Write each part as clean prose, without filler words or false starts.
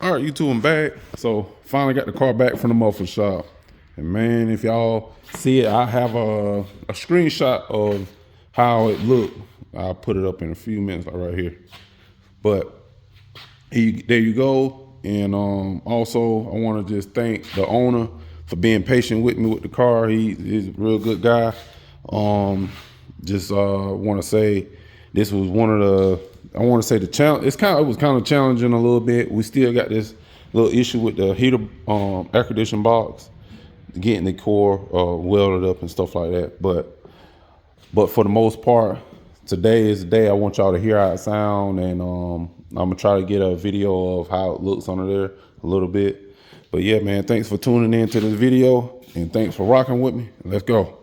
All right, YouTube, I'm back. So finally got the car back from the muffler shop. And man, if y'all see it, I have a screenshot of how it looked. I'll put it up in a few minutes, like right here. But there you go. And also, I want to just thank the owner for being patient with me with the car. He's a real good guy. Just want to say this was one of the, I want to say the challenge. It was kind of challenging a little bit. We still got this little issue with the heater, air conditioning box, getting the core welded up and stuff like that. But for the most part, today is the day I want y'all to hear how it sound, and I'm gonna try to get a video of how it looks under there a little bit. But yeah, man, thanks for tuning in to this video, and thanks for rocking with me. Let's go.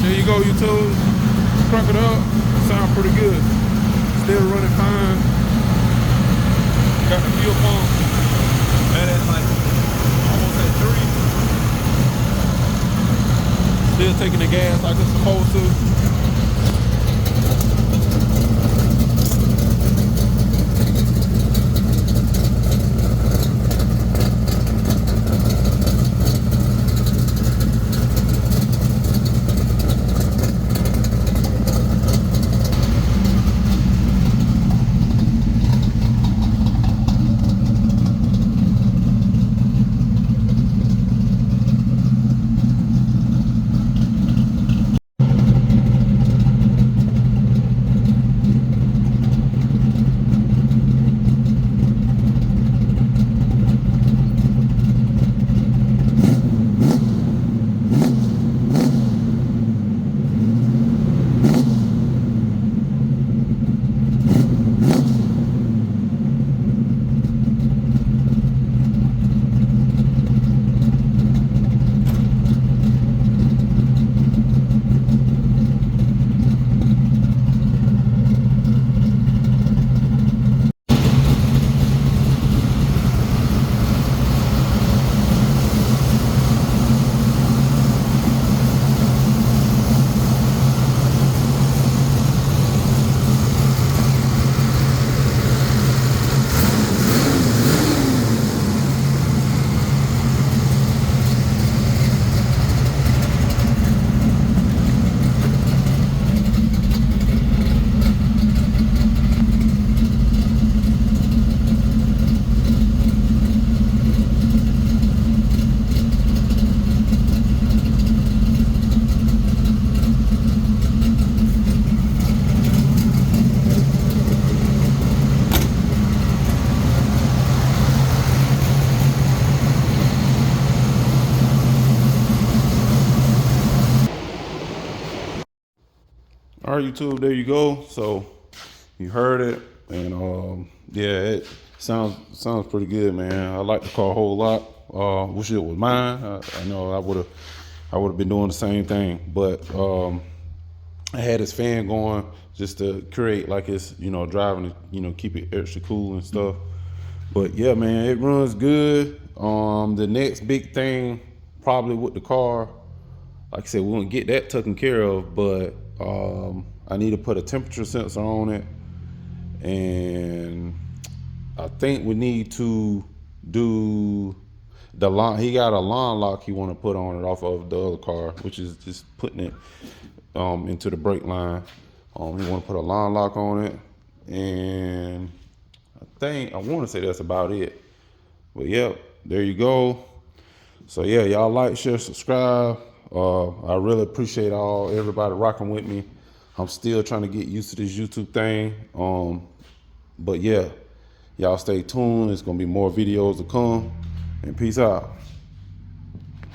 There you go, YouTube. Crank it up. Sound pretty good. Still running fine. Got the fuel pump. And it's like almost at 3. Still taking the gas like it's supposed to. All right, YouTube, there you go. So you heard it, and yeah, it sounds pretty good, man. I like the car a whole lot. Wish it was mine. I know I would have been doing the same thing, but I had this fan going just to create like it's driving to keep it extra cool and stuff. But yeah, man, it runs good. The next big thing probably with the car, like I said, we're gonna get that taken care of, but I need to put a temperature sensor on it, and I think we need to do the line. He got a line lock he want to put on it off of the other car, which is just putting it into the brake line. He want to put a line lock on it, and I want to say that's about it. But yeah, there you go. So yeah, y'all like, share, subscribe. I really appreciate everybody rocking with me. I'm still trying to get used to this YouTube thing. But yeah, y'all stay tuned. There's gonna be more videos to come. And peace out.